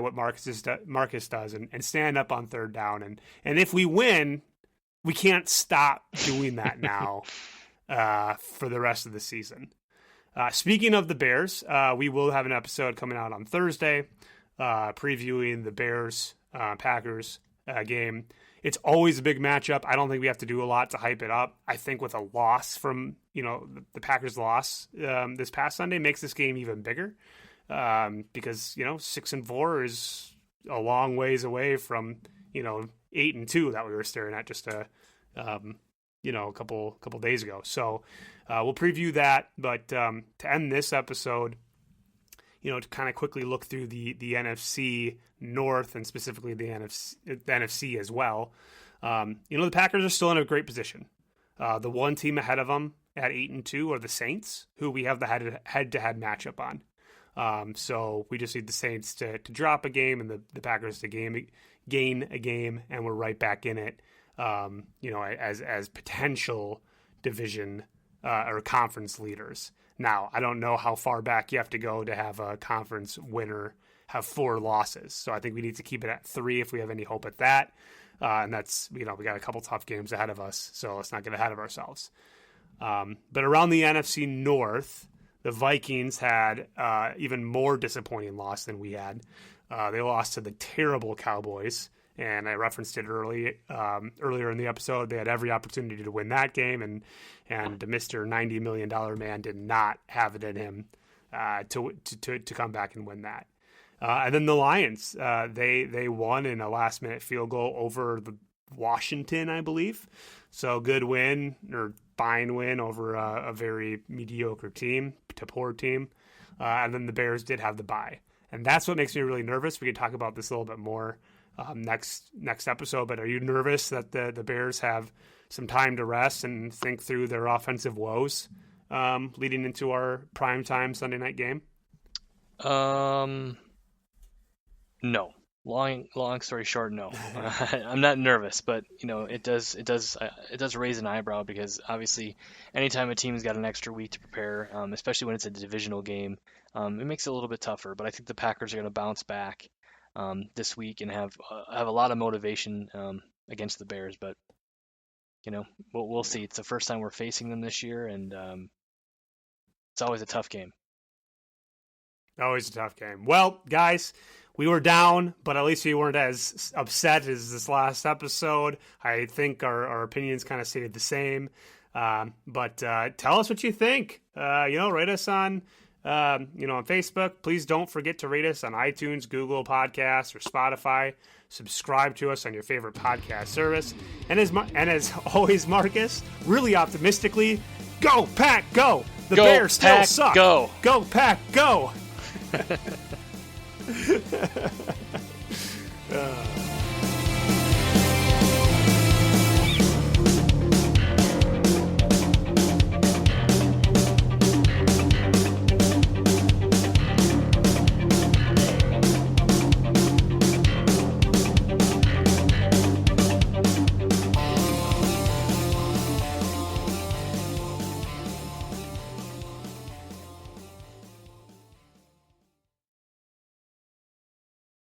what Marcus does and stand up on third down. And if we win, we can't stop doing that now for the rest of the season. Speaking of the Bears, we will have an episode coming out on Thursday previewing the Bears Packers game. It's always a big matchup. I don't think we have to do a lot to hype it up. I think with a loss from, the Packers loss this past Sunday makes this game even bigger because, 6-4 is a long ways away from, 8-2 that we were staring at just a couple days ago. So we'll preview that. But to end this episode, to kind of quickly look through the NFC North and specifically the NFC as well. The Packers are still in a great position. The one team ahead of them at 8-2 are the Saints, who we have the head-to-head matchup on. So we just need the Saints to drop a game and the Packers to gain a game, and we're right back in it. As potential division or conference leaders. Now, I don't know how far back you have to go to have a conference winner have 4 losses. So I think we need to keep it at 3 if we have any hope at that. And that's, we got a couple tough games ahead of us, so let's not get ahead of ourselves. But around the NFC North, the Vikings had even more disappointing loss than we had. They lost to the terrible Cowboys, and I referenced it earlier in the episode. They had every opportunity to win that game, and Mr. $90 million man did not have it in him to come back and win that. And then the Lions, they won in a last-minute field goal over the Washington, I believe. So good win, or fine win over a very mediocre team, to poor team. And then the Bears did have the bye. And that's what makes me really nervous. We could talk about this a little bit more next episode. But are you nervous that the Bears have some time to rest and think through their offensive woes leading into our primetime Sunday night game? No. Long story short, no. I'm not nervous, but it does raise an eyebrow because obviously, anytime a team's got an extra week to prepare, especially when it's a divisional game, it makes it a little bit tougher. But I think the Packers are going to bounce back this week and have a lot of motivation against the Bears. But we'll see. It's the first time we're facing them this year, and it's always a tough game. Always a tough game. Well, guys, we were down, but at least we weren't as upset as this last episode. I think our opinions kind of stayed the same. But tell us what you think. Rate us on, on Facebook. Please don't forget to rate us on iTunes, Google Podcasts, or Spotify. Subscribe to us on your favorite podcast service. And as always, Marcus, really optimistically, go Pack, go! The Bears still suck. Go Pack, go!